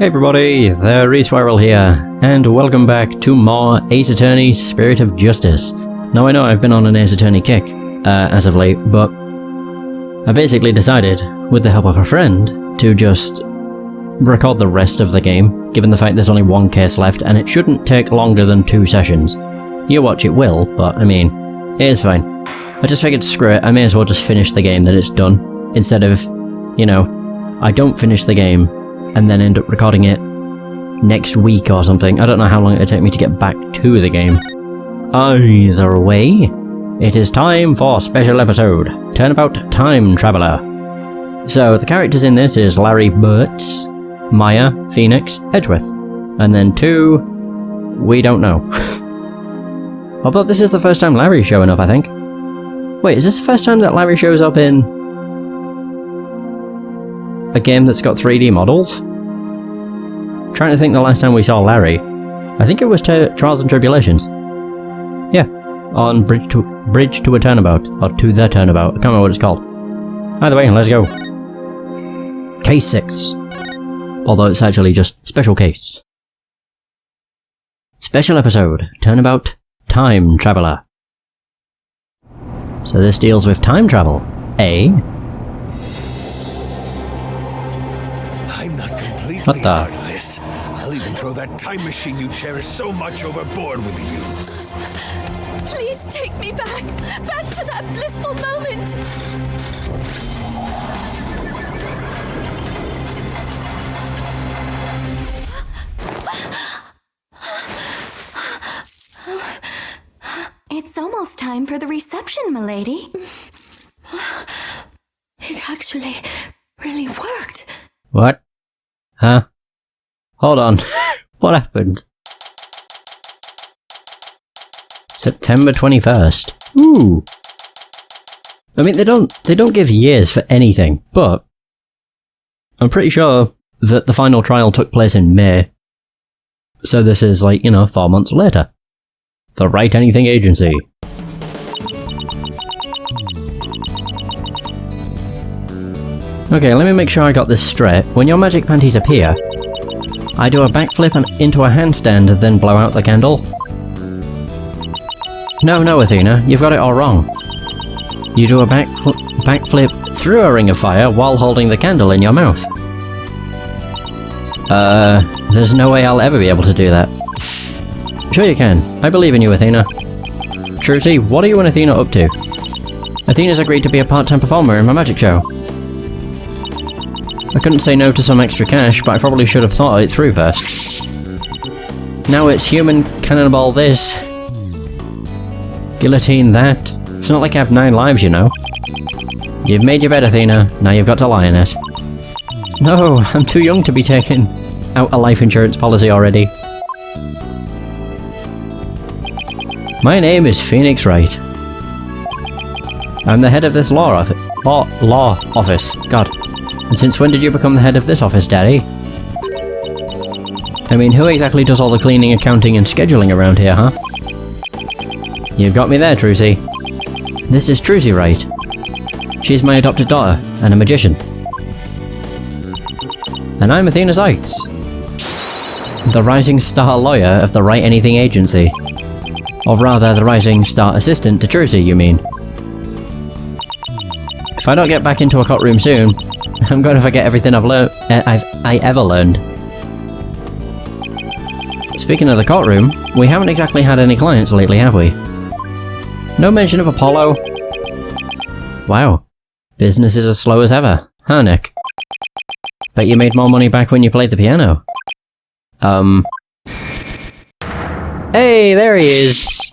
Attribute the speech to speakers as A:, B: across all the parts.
A: Hey everybody, the Respiral here, and welcome back to more Ace Attorney Spirit of Justice. Now I know I've been on an Ace Attorney kick, as of late, but I basically decided, with the help of a friend, to just record the rest of the game, given the fact there's only one case left, and it shouldn't take longer than 2 sessions. You watch it will, but I mean, it is fine. I just figured, screw it, I may as well just finish the game that it's done, instead of, you know, I don't finish the game, and then end up recording it next week or something. I don't know how long it'll take me to get back to the game. Either way, it is time for special episode, Turnabout Time Traveler. So, the characters in this is Larry Burtz, Maya, Phoenix, Edgeworth, and then 2, we don't know. Although this is the first time Larry's showing up, I think. Wait, is this the first time that Larry shows up in a game that's got 3D models? I'm trying to think the last time we saw Larry. I think it was Trials and Tribulations. Yeah, on Bridge to a Turnabout, or To the Turnabout, I can't remember what it's called. Either way, let's go. Case 6. Although it's actually just Special Case. Special Episode, Turnabout Time Traveler. So this deals with time travel.
B: I'm not completely
A: What the?
B: out of this. I'll even throw that time machine you cherish so much overboard with you.
C: Please take me back to that blissful moment. It's almost time for the reception, milady. It actually really worked.
A: What? Huh? Hold on. What happened? September 21st. Ooh. I mean, they don't give years for anything, but I'm pretty sure that the final trial took place in May. So this is like, 4 months later. The Write Anything Agency. Okay, let me make sure I got this straight. When your magic panties appear, I do a backflip into a handstand, then blow out the candle? No, Athena, you've got it all wrong. You do a backflip through a ring of fire while holding the candle in your mouth. There's no way I'll ever be able to do that. Sure you can. I believe in you, Athena. Trucy, what are you and Athena up to? Athena's agreed to be a part-time performer in my magic show. I couldn't say no to some extra cash, but I probably should have thought it through first. Now it's human cannonball this. Guillotine that. It's not like I have 9 lives, you know. You've made your bed, Athena. Now you've got to lie in it. No, I'm too young to be taking out a life insurance policy already. My name is Phoenix Wright. I'm the head of this law office. God. And since when did you become the head of this office, Daddy? I mean, who exactly does all the cleaning, accounting, and scheduling around here, huh? You've got me there, Trucy. This is Trucy Wright. She's my adopted daughter, and a magician. And I'm Athena Cykes, the rising star lawyer of the Write Anything Agency. Or rather, the rising star assistant to Trucy, you mean. If I don't get back into a courtroom soon, I'm going to forget everything I ever learned. Speaking of the courtroom, we haven't exactly had any clients lately, have we? No mention of Apollo. Wow. Business is as slow as ever, huh, Nick? Bet you made more money back when you played the piano. Hey, there he is!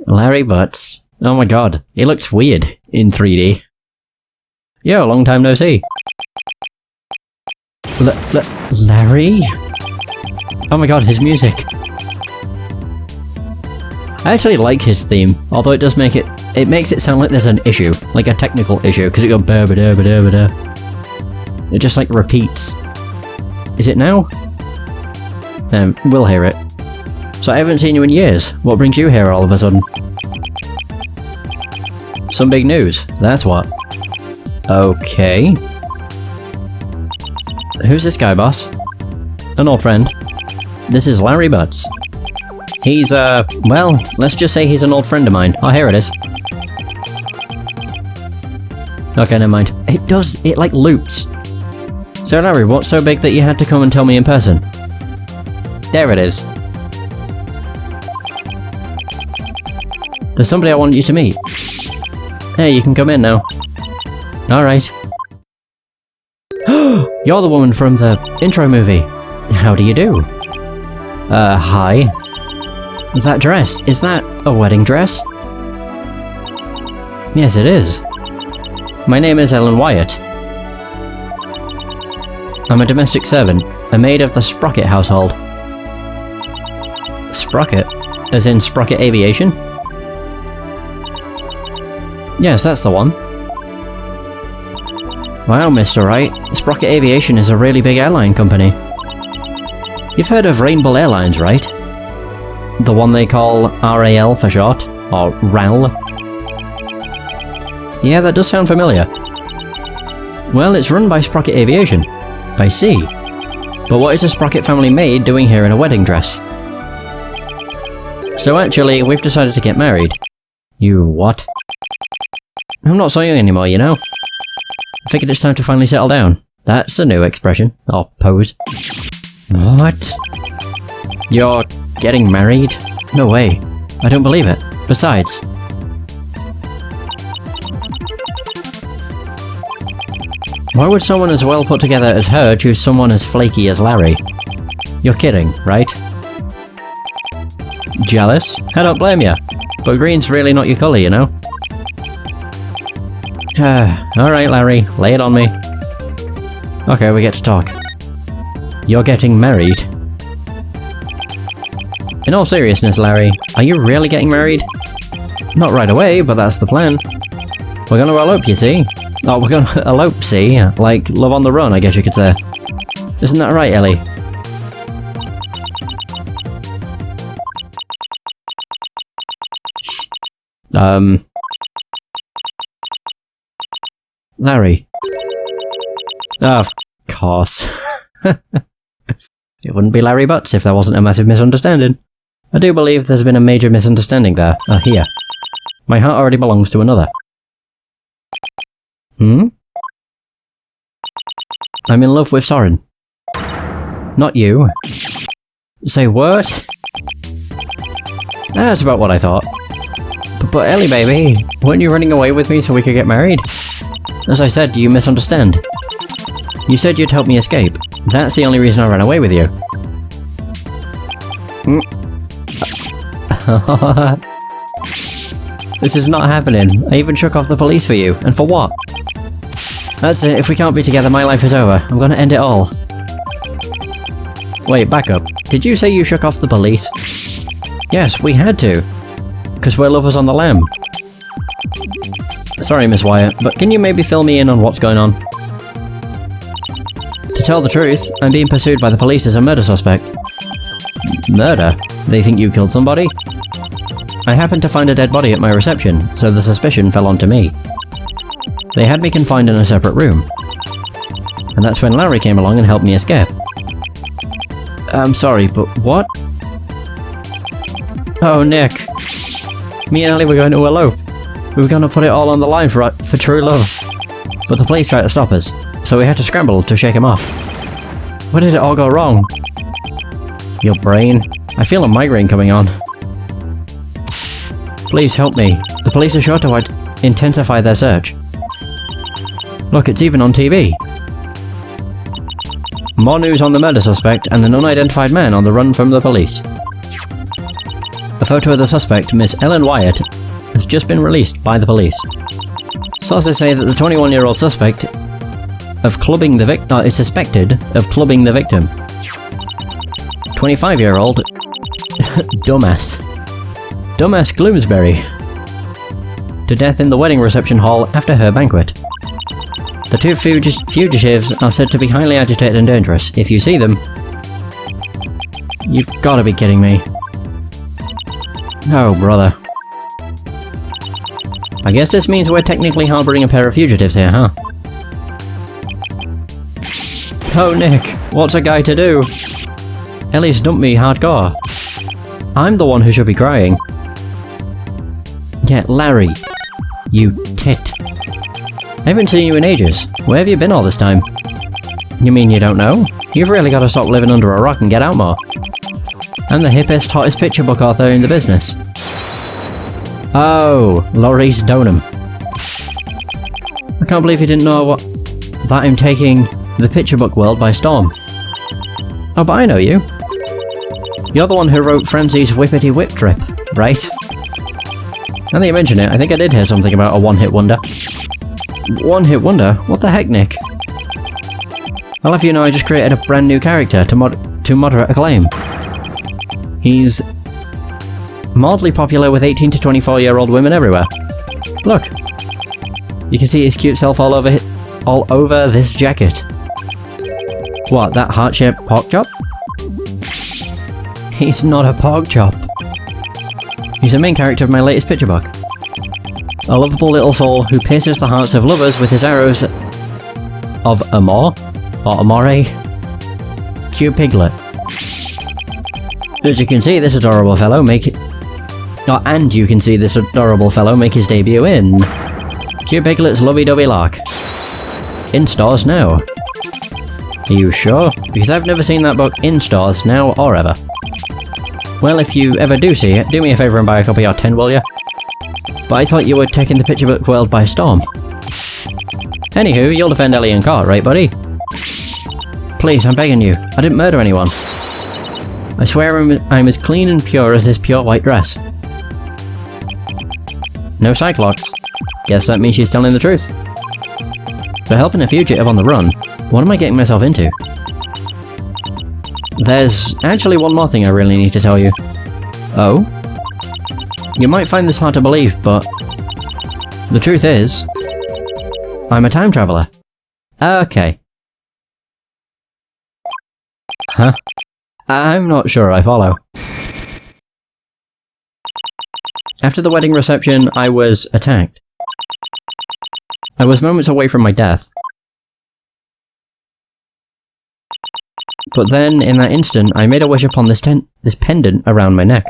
A: Larry Butts. Oh my god, he looks weird in 3D. Yo, long time no see. Larry? Oh my god, his music. I actually like his theme, although it does make it makes it sound like there's an issue, like a technical issue, because it goes ba ba da ba da ba da. It just like repeats. Is it now? We'll hear it. So I haven't seen you in years. What brings you here all of a sudden? Some big news, that's what. Okay. Who's this guy, boss? an old friend. This is Larry Butts. He's, well, let's just say he's an old friend of mine. Oh, here it is. Okay, never mind. It like loops. So Larry, what's so big that you had to come and tell me in person? There it is. There's somebody I want you to meet. Hey, you can come in now. Alright. You're the woman from the intro movie. How do you do? Hi. That dress, is that a wedding dress? Yes, it is. My name is Ellen Wyatt. I'm a domestic servant, a maid of the Sprocket household. Sprocket? As in Sprocket Aviation? Yes, that's the one. Well, Mr. Wright, Sprocket Aviation is a really big airline company. You've heard of Rainbow Airlines, right? The one they call RAL for short, or RAL. Yeah, that does sound familiar. Well, it's run by Sprocket Aviation. I see. But what is a Sprocket family maid doing here in a wedding dress? So actually, we've decided to get married. You what? I'm not so young anymore, you know. I figured it's time to finally settle down. That's a new expression. Or pose. What? You're getting married? No way. I don't believe it. Besides... why would someone as well put together as her choose someone as flaky as Larry? You're kidding, right? Jealous? I don't blame you. But green's really not your colour, you know? Alright, Larry, lay it on me. Okay, we get to talk. You're getting married. In all seriousness, Larry, are you really getting married? Not right away, but that's the plan. We're gonna elope, you see? Oh, we're gonna elope, see? Like, love on the run, I guess you could say. Isn't that right, Ellie? Larry. Oh, of course. It wouldn't be Larry Butts if there wasn't a massive misunderstanding. I do believe there's been a major misunderstanding there. Here. My heart already belongs to another. I'm in love with Soren. Not you. Say what? That's about what I thought. But Ellie, baby, weren't you running away with me so we could get married? As I said, you misunderstand. You said you'd help me escape. That's the only reason I ran away with you. This is not happening. I even shook off the police for you. And for what? That's it. If we can't be together, my life is over. I'm gonna end it all. Wait, back up. Did you say you shook off the police? Yes, we had to. Because we're lovers on the lam. Sorry, Miss Wyatt, but can you maybe fill me in on what's going on? To tell the truth, I'm being pursued by the police as a murder suspect. Murder? They think you killed somebody? I happened to find a dead body at my reception, so the suspicion fell onto me. They had me confined in a separate room. And that's when Larry came along and helped me escape. I'm sorry, but what? Oh, Nick. Me and Ellie were going to elope. We were going to put it all on the line for true love. But the police tried to stop us, so we had to scramble to shake him off. Where did it all go wrong? Your brain. I feel a migraine coming on. Please help me. The police are sure to intensify their search. Look, it's even on TV. More news on the murder suspect and an unidentified man on the run from the police. A photo of the suspect, Miss Ellen Wyatt, has just been released by the police. Sources say that the 21-year-old suspect of clubbing the victim is suspected of clubbing the victim. 25-year-old dumbass Gloomsbury to death in the wedding reception hall after her banquet. The two fugitives are said to be highly agitated and dangerous. If you see them... You've gotta be kidding me. Oh, brother. I guess this means we're technically harboring a pair of fugitives here, huh? Oh, Nick, what's a guy to do? Ellie's dumped me hardcore. I'm the one who should be crying. Yeah, Larry. You tit. I haven't seen you in ages. Where have you been all this time? You mean you don't know? You've really got to stop living under a rock and get out more. I'm the hippest, hottest picture book author in the business. Oh, Maurice Donham. I can't believe you didn't know that I'm taking the picture book world by storm. Oh, but I know you. You're the one who wrote Frenzy's Whippity Whip Trip, right? Now that you mention it, I think I did hear something about a one-hit wonder. One-hit wonder? What the heck, Nick? I'll have you know I just created a brand new character to moderate acclaim. He's mildly popular with 18 to 24-year-old women everywhere. Look. You can see his cute self all over this jacket. What, that heart-shaped pork chop? He's not a pork chop. He's the main character of my latest picture book. A lovable little soul who pierces the hearts of lovers with his arrows of amour, or amore. Cute piglet. As you can see, this adorable fellow make his debut in Cute Piglet's Lovey-Dovey Lark. In stores now. Are you sure? Because I've never seen that book in stores now or ever. Well, if you ever do see it, do me a favour and buy a copy or 10, will ya? But I thought you were taking the picture book world by storm. Anywho, you'll defend Ellie in court, right, buddy? Please, I'm begging you. I didn't murder anyone. I swear I'm as clean and pure as this pure white dress. No Cyclops. Guess that means she's telling the truth. For helping a fugitive on the run, what am I getting myself into? There's actually one more thing I really need to tell you. Oh? You might find this hard to believe, but the truth is, I'm a time traveler. Okay. Huh? I'm not sure I follow. After the wedding reception, I was attacked. I was moments away from my death. But then, in that instant, I made a wish upon this pendant around my neck.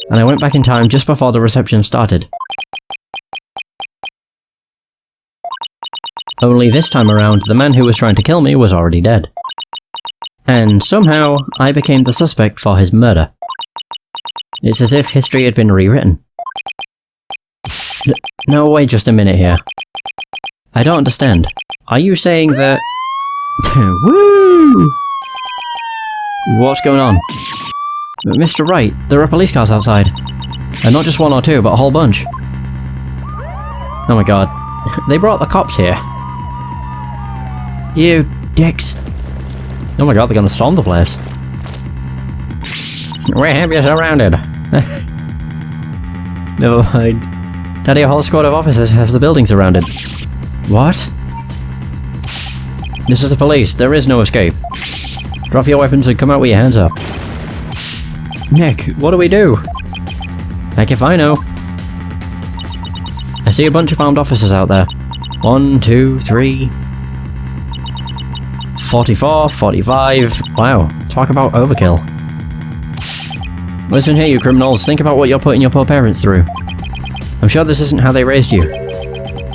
A: And I went back in time just before the reception started. Only this time around, the man who was trying to kill me was already dead. And somehow, I became the suspect for his murder. It's as if history had been rewritten. No, wait just a minute here. I don't understand. Are you saying that... Woo! What's going on? Mr. Wright, there are police cars outside. And not just one or two, but a whole bunch. Oh my god. They brought the cops here. You dicks. Oh my god, they're gonna storm the place. We have you surrounded. Never mind. Daddy, a whole squad of officers has the building surrounded. What? This is the police. There is no escape. Drop your weapons and come out with your hands up. Nick, what do we do? Heck if I know. I see a bunch of armed officers out there. 1, 2, 3... 44, 45... Wow, talk about overkill. Listen here, you criminals. Think about what you're putting your poor parents through. I'm sure this isn't how they raised you.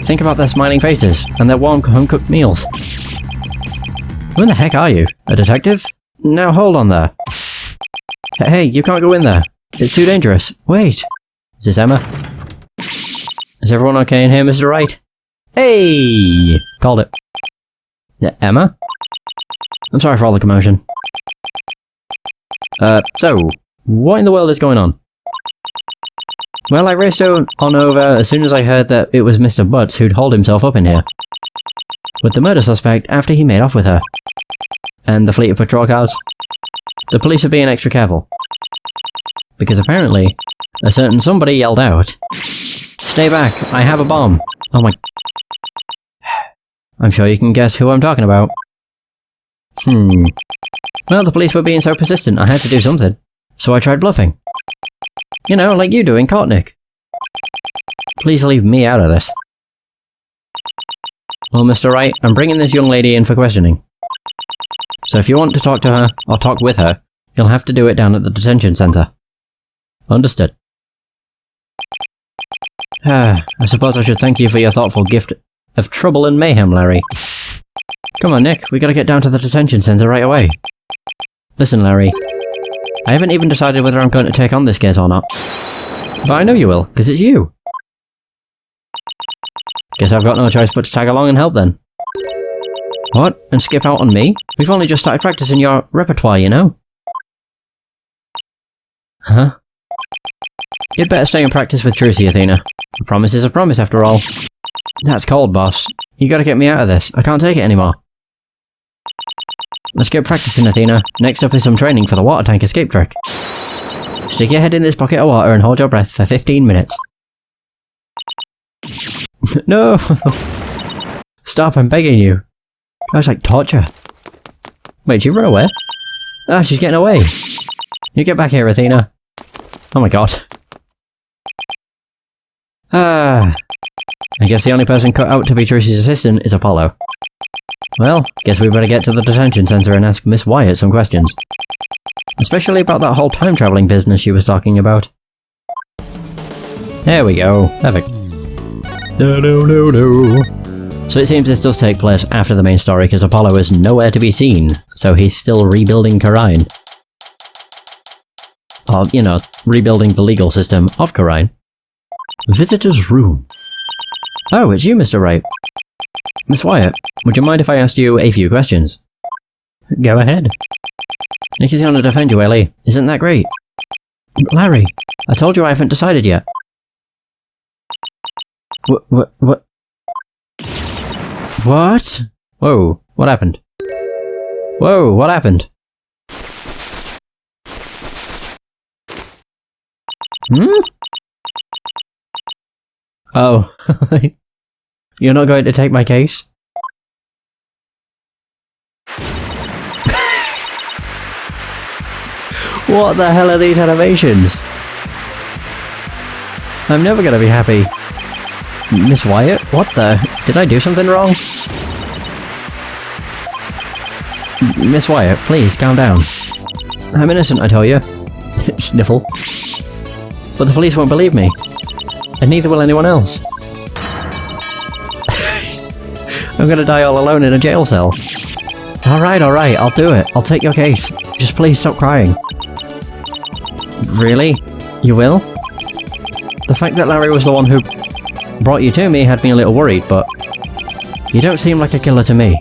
A: Think about their smiling faces, and their warm, home-cooked meals. Who in the heck are you? A detective? Now hold on there. Hey, you can't go in there. It's too dangerous. Wait. Is this Emma? Is everyone okay in here, Mr. Wright? Hey! Called it. Yeah, Emma? I'm sorry for all the commotion. So, what in the world is going on? Well, I raced on over as soon as I heard that it was Mr. Butts who'd hauled himself up in here. With the murder suspect after he made off with her. And the fleet of patrol cars. The police are being extra careful. Because apparently, a certain somebody yelled out, "Stay back, I have a bomb." Oh my... I'm sure you can guess who I'm talking about. Well, the police were being so persistent, I had to do something. So I tried bluffing. You know, like you do in court, Nick. Please leave me out of this. Well, Mr. Wright, I'm bringing this young lady in for questioning. So if you want to talk to her, or talk with her, You'll have to do it down at the detention center. Understood. I suppose I should thank you for your thoughtful gift of trouble and mayhem, Larry. Come on, Nick, we gotta get down to the detention center right away. Listen, Larry. I haven't even decided whether I'm going to take on this case or not. But I know you will, because it's you. Guess I've got no choice but to tag along and help then. What? And skip out on me? We've only just started practicing your repertoire, you know? Huh? You'd better stay and practice with Trucy, Athena. A promise is a promise, after all. That's cold, boss. You gotta get me out of this. I can't take it anymore. Let's get practicing, Athena. Next up is some training for the water tank escape trick. Stick your head in this bucket of water and hold your breath for 15 minutes. No! Stop, I'm begging you. That was like torture. Wait, did you run away? Ah, she's getting away. You get back here, Athena. Oh my god. I guess the only person cut out to be Trucy's assistant is Apollo. Well, guess we better get to the detention center and ask Miss Wyatt some questions. Especially about that whole time-traveling business she was talking about. There we go. Perfect. No. So it seems this does take place after the main story because Apollo is nowhere to be seen, so he's still rebuilding Khura'in. Or, you know, rebuilding the legal system of Khura'in. Visitor's room. Oh, it's you, Mr. Wright. Miss Wyatt, would you mind if I asked you a few questions? Go ahead. Nick is going to defend you, Ellie. Isn't that great? Larry, I told you I haven't decided yet. What? What? Whoa, what happened? Whoa, what happened? Oh. You're not going to take my case? What the hell are these animations? I'm never gonna be happy. Miss Wyatt? What the? Did I do something wrong? Miss Wyatt, please, calm down. I'm innocent, I tell you. Sniffle. But the police won't believe me. And neither will anyone else. I'm gonna die all alone in a jail cell. Alright, I'll do it. I'll take your case. Just please stop crying. Really? You will? The fact that Larry was the one who brought you to me had me a little worried, but you don't seem like a killer to me.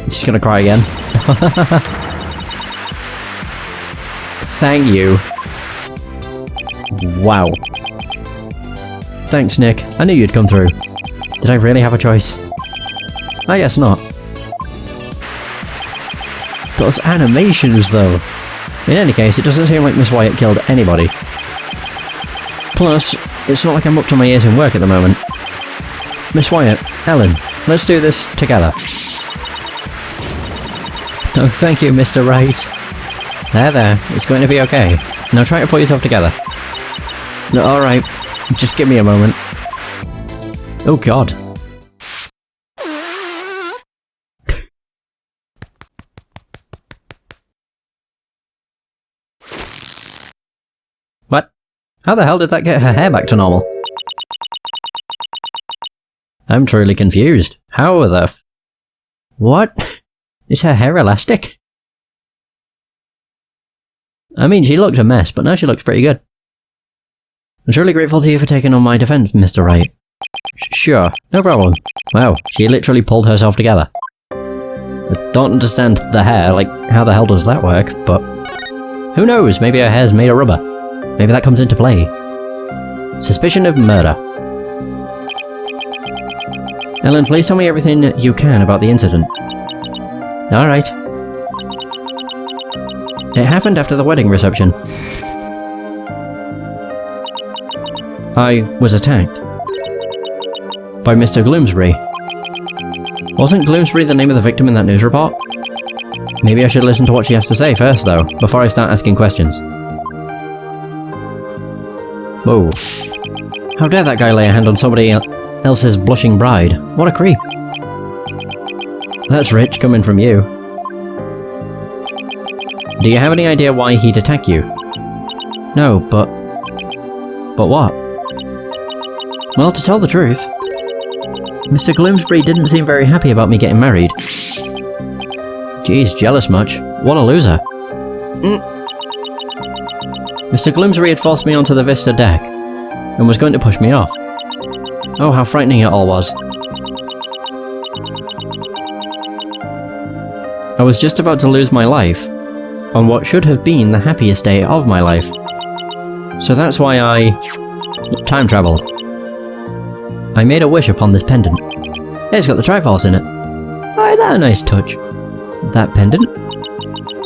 A: She's gonna cry again. Thank you. Wow. Thanks, Nick. I knew you'd come through. Did I really have a choice? I guess not. Those animations, though. In any case, it doesn't seem like Miss Wyatt killed anybody. Plus, it's not like I'm up to my ears in work at the moment. Miss Wyatt, Ellen, let's do this together. Oh, thank you, Mr. Wright. There, it's going to be okay. Now try to pull yourself together. No, alright, just give me a moment. Oh god. What? How the hell did that get her hair back to normal? I'm truly confused. How the f... What? Is her hair elastic? I mean, she looked a mess, but now she looks pretty good. I'm truly grateful to you for taking on my defense, Mr. Wright. Sure, no problem. Wow, she literally pulled herself together. I don't understand the hair, like, how the hell does that work, but... Who knows, maybe her hair's made of rubber. Maybe that comes into play. Suspicion of murder. Ellen, please tell me everything you can about the incident. Alright. It happened after the wedding reception. I was attacked. By Mr. Gloomsbury. Wasn't Gloomsbury the name of the victim in that news report? Maybe I should listen to what she has to say first, though, before I start asking questions. Whoa. How dare that guy lay a hand on somebody else's blushing bride? What a creep. That's rich coming from you. Do you have any idea why he'd attack you? No, but... But what? Well, to tell the truth, Mr. Gloomsbury didn't seem very happy about me getting married. Geez, jealous much? What a loser. Mr. Gloomsbury had forced me onto the Vista deck, and was going to push me off. Oh, how frightening it all was. I was just about to lose my life, on what should have been the happiest day of my life. So that's why I... time travelled. I made a wish upon this pendant. Hey, it's got the Triforce in it. Oh, isn't that a nice touch? That pendant?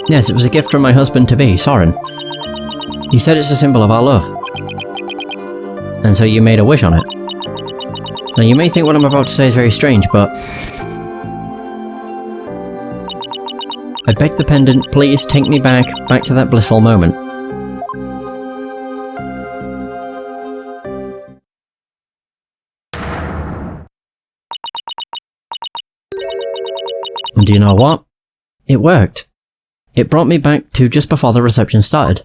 A: Yes, it was a gift from my husband-to-be, Soren. He said it's a symbol of our love. And so you made a wish on it. Now you may think what I'm about to say is very strange, but... I beg the pendant, please take me back to that blissful moment. And do you know what? It worked. It brought me back to just before the reception started.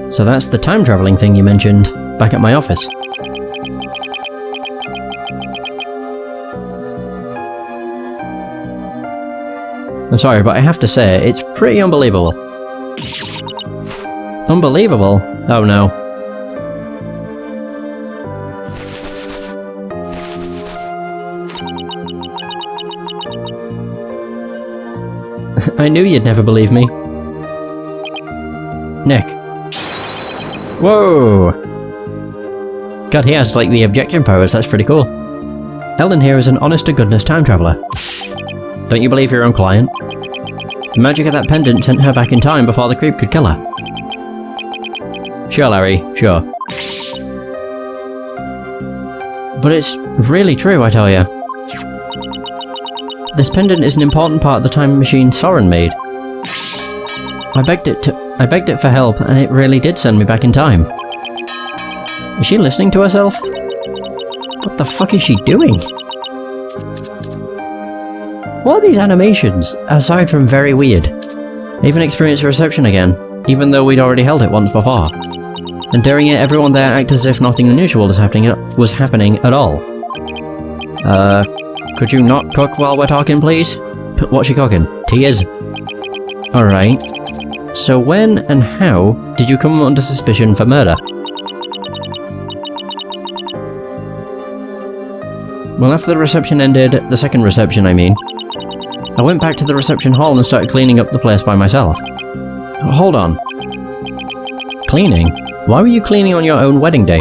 A: So that's the time travelling thing you mentioned back at my office. I'm sorry, but I have to say, it's pretty unbelievable. Unbelievable? Oh no. I knew you'd never believe me. Nick. Whoa! God, he has like the objection powers, that's pretty cool. Ellen here is an honest-to-goodness time traveller. Don't you believe your own client? The magic of that pendant sent her back in time before the creep could kill her. Sure, Larry, sure. But it's really true, I tell you. This pendant is an important part of the time machine Soren made. I begged it for help, and it really did send me back in time. Is she listening to herself? What the fuck is she doing? What are these animations, aside from very weird? I even experienced a reception again, even though we'd already held it once before. And during it, everyone there acted as if nothing unusual was happening at all. Could you not cook while we're talking, please? What's she cooking? Tears? Alright. So when and how did you come under suspicion for murder? Well, after the reception ended, the second reception I mean, I went back to the reception hall and started cleaning up the place by myself. Hold on. Cleaning? Why were you cleaning on your own wedding day?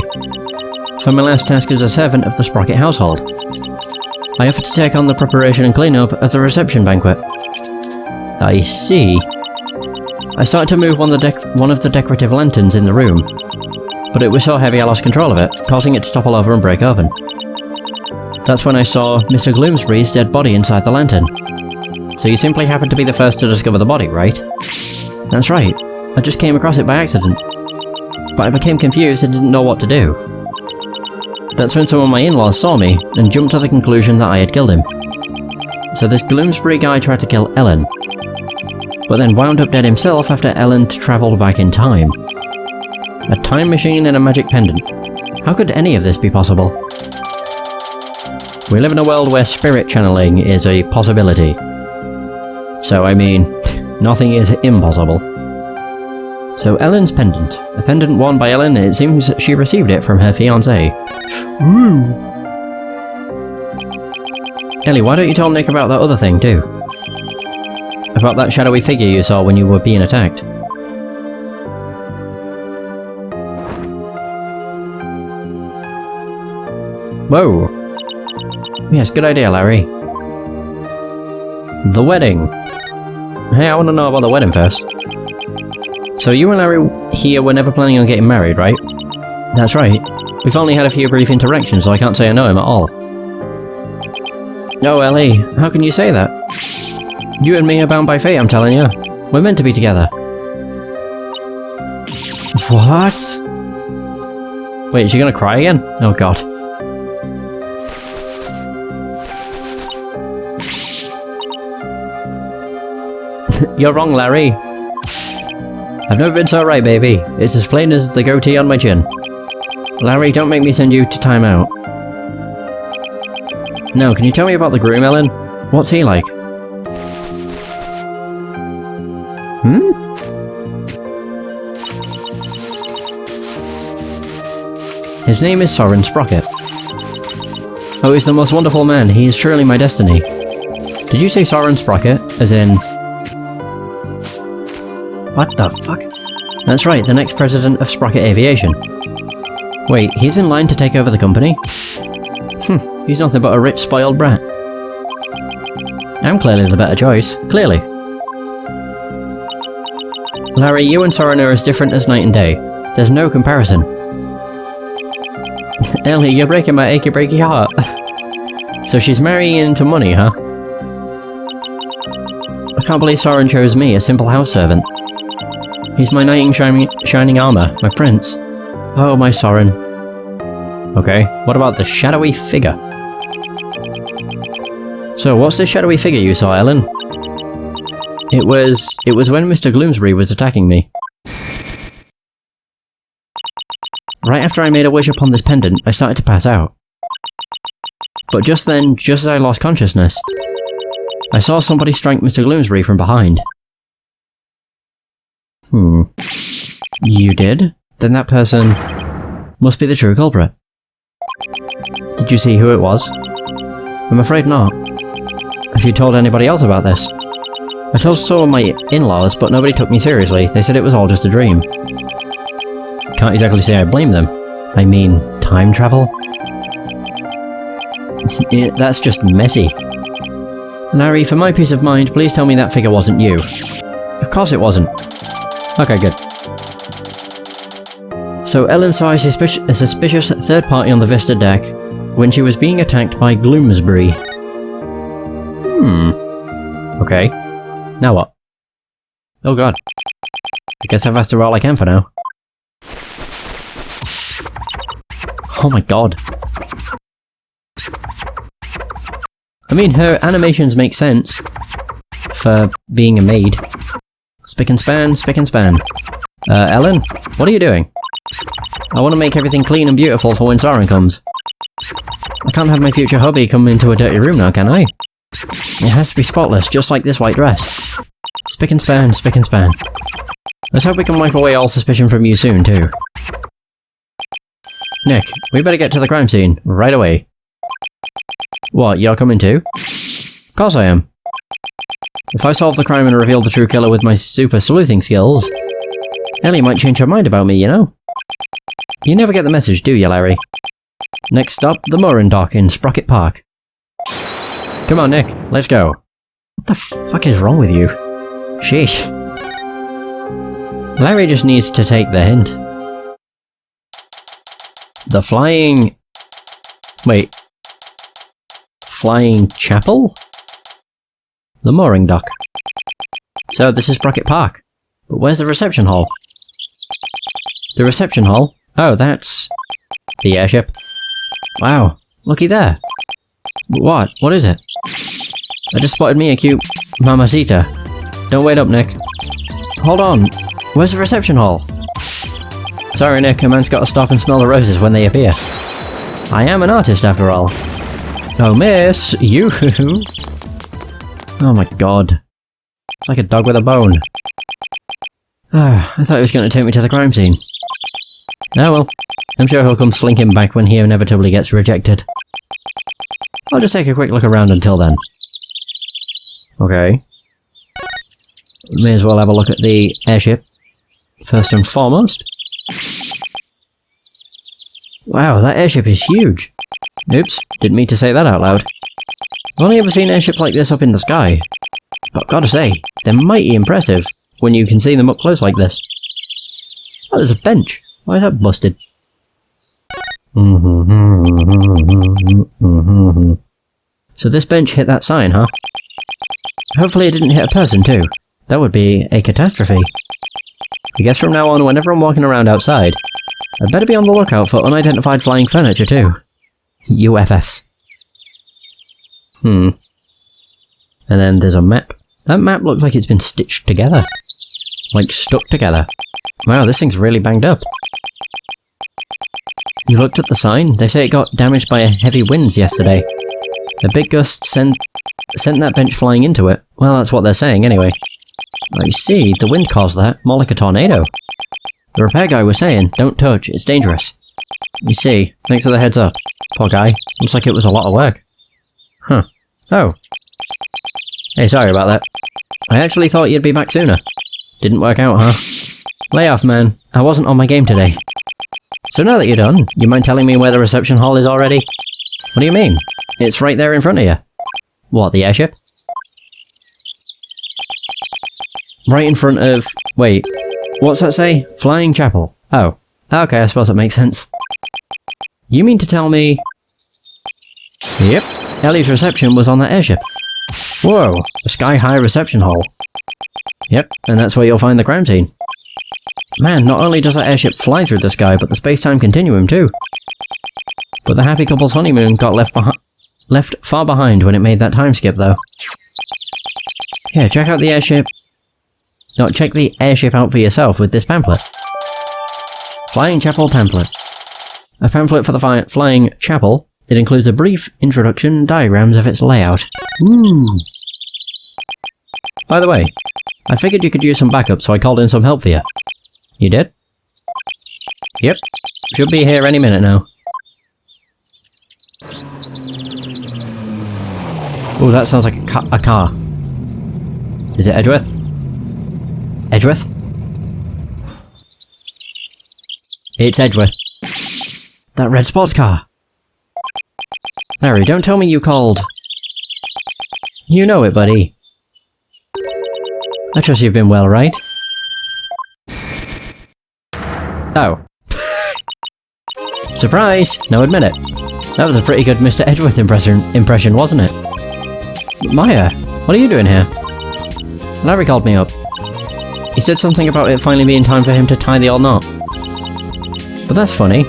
A: For my last task as a servant of the Sprocket household. I offered to take on the preparation and clean-up of the reception banquet. I see. I started to move one of the decorative lanterns in the room, but it was so heavy I lost control of it, causing it to topple over and break open. That's when I saw Mr. Gloomsbury's dead body inside the lantern. So you simply happened to be the first to discover the body, right? That's right. I just came across it by accident. But I became confused and didn't know what to do. That's when some of my in-laws saw me and jumped to the conclusion that I had killed him. So this Gloomsbury guy tried to kill Ellen, but then wound up dead himself after Ellen travelled back in time. A time machine and a magic pendant. How could any of this be possible? We live in a world where spirit channeling is a possibility. So, I mean, nothing is impossible. So Ellen's pendant. A pendant worn by Ellen, it seems she received it from her fiancé. Woo! Ellie, why don't you tell Nick about that other thing too? About that shadowy figure you saw when you were being attacked. Whoa! Yes, good idea, Larry. The wedding. Hey, I want to know about the wedding first. So you and Larry here were never planning on getting married, right? That's right. We've only had a few brief interactions, so I can't say I know him at all. No, Ellie, how can you say that? You and me are bound by fate, I'm telling you. We're meant to be together. What? Wait, is she gonna cry again? Oh god. You're wrong, Larry. I've never been so right, baby. It's as plain as the goatee on my chin. Larry, don't make me send you to timeout. No, can you tell me about the groom, Ellen? What's he like? His name is Soren Sprocket. Oh, he's the most wonderful man. He is truly my destiny. Did you say Soren Sprocket? As in... What the fuck? That's right, the next president of Sprocket Aviation. Wait, he's in line to take over the company? He's nothing but a rich, spoiled brat. I'm clearly the better choice. Clearly. Larry, you and Soren are as different as night and day. There's no comparison. Ellie, you're breaking my achy-breaky heart. So she's marrying into money, huh? I can't believe Soren chose me, a simple house servant. He's my knight in shining armor, my prince. Oh, my Soren. Okay, what about the shadowy figure? So, what's this shadowy figure you saw, Ellen? It was when Mr. Gloomsbury was attacking me. Right after I made a wish upon this pendant, I started to pass out. But just then, just as I lost consciousness, I saw somebody strike Mr. Gloomsbury from behind. You did? Then that person must be the true culprit. Did you see who it was? I'm afraid not. Have you told anybody else about this? I told some of my in-laws, but nobody took me seriously. They said it was all just a dream. Can't exactly say I blame them. I mean, time travel? That's just messy. Larry, for my peace of mind, please tell me that figure wasn't you. Of course it wasn't. Okay, good. So Ellen saw a suspicious third party on the Vista deck when she was being attacked by Gloomsbury. Okay. Now what? Oh god. I guess I've asked her all I can for now. Oh my god. I mean, her animations make sense for being a maid. Spick and span, spick and span. Ellen, what are you doing? I want to make everything clean and beautiful for when Soren comes. I can't have my future hubby come into a dirty room now, can I? It has to be spotless, just like this white dress. Spick and span, spick and span. Let's hope we can wipe away all suspicion from you soon, too. Nick, we better get to the crime scene, right away. What, you're coming too? Of course I am. If I solve the crime and reveal the true killer with my super sleuthing skills, Ellie might change her mind about me, you know? You never get the message, do you, Larry? Next stop, the mooring dock in Sprocket Park. Come on, Nick, let's go. What the fuck is wrong with you? Sheesh. Larry just needs to take the hint. The flying... Wait. Flying chapel? The mooring dock. So this is Sprocket Park. But where's the reception hall? The reception hall? Oh, that's... the airship. Wow, looky there. What? What is it? I just spotted me a cute mamacita. Don't wait up, Nick. Hold on. Where's the reception hall? Sorry, Nick, a man's got to stop and smell the roses when they appear. I am an artist, after all. Oh, miss! You! Oh my god. Like a dog with a bone. I thought he was going to take me to the crime scene. Oh well. I'm sure he'll come slinking back when he inevitably gets rejected. I'll just take a quick look around until then. Okay. May as well have a look at the airship. First and foremost. Wow, that airship is huge. Oops, didn't mean to say that out loud. I've only ever seen airships like this up in the sky. But gotta say, they're mighty impressive when you can see them up close like this. Oh, there's a bench. Why is that busted? So this bench hit that sign, huh? Hopefully it didn't hit a person too. That would be a catastrophe. I guess from now on, whenever I'm walking around outside, I'd better be on the lookout for unidentified flying furniture too. UFFs. And then there's a map. That map looked like it's been stitched together. Like, stuck together. Wow, this thing's really banged up. You looked at the sign? They say it got damaged by heavy winds yesterday. A big gust sent that bench flying into it. Well, that's what they're saying anyway. I see, the wind caused that, more like a tornado. The repair guy was saying, don't touch, it's dangerous. I see, thanks for the heads up. Poor guy, looks like it was a lot of work. Huh. Oh. Hey, sorry about that. I actually thought you'd be back sooner. Didn't work out, huh? Lay off, man. I wasn't on my game today. So now that you're done, you mind telling me where the reception hall is already? What do you mean? It's right there in front of you. What, the airship? Right in front of... Wait, what's that say? Flying Chapel. Oh. Okay, I suppose that makes sense. You mean to tell me... Yep, Ellie's reception was on that airship. Whoa, a sky-high reception hall. Yep, and that's where you'll find the crime scene. Man, not only does that airship fly through the sky, but the space-time continuum too. But the happy couple's honeymoon got left far behind when it made that time skip, though. Here, check out the airship. No, check the airship out for yourself with this pamphlet. Flying Chapel pamphlet. A pamphlet for the Flying Chapel. It includes a brief introduction and diagrams of its layout. Ooh. By the way, I figured you could use some backup, so I called in some help for you. You did? Yep. Should be here any minute now. Ooh, that sounds like a car. Is it Edgeworth? Edgeworth? It's Edgeworth. That red sports car. Larry, don't tell me you called. You know it, buddy. I trust you've been well, right? Oh. Surprise! Now admit it. That was a pretty good Mr. Edgeworth impression, wasn't it? Maya, what are you doing here? Larry called me up. He said something about it finally being time for him to tie the old knot. But that's funny.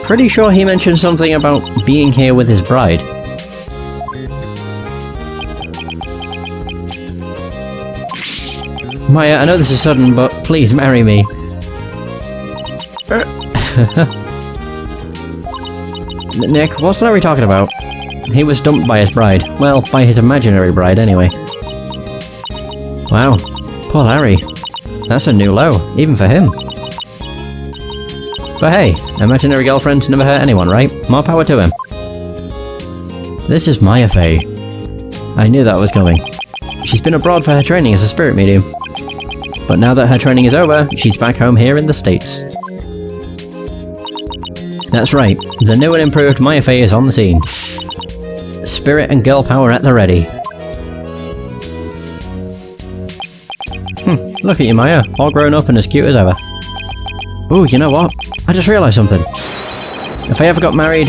A: Pretty sure he mentioned something about being here with his bride. Maya, I know this is sudden, but please marry me. Nick, what's Larry talking about? He was dumped by his bride. Well, by his imaginary bride, anyway. Wow. Poor Larry. That's a new low, even for him. But hey, imaginary girlfriends never hurt anyone, right? More power to him. This is Maya Faye. I knew that was coming. She's been abroad for her training as a spirit medium. But now that her training is over, she's back home here in the States. That's right, the new and improved Maya Faye is on the scene. Spirit and girl power at the ready. Look at you, Maya, all grown up and as cute as ever. Ooh, you know what? I just realised something. If I ever got married,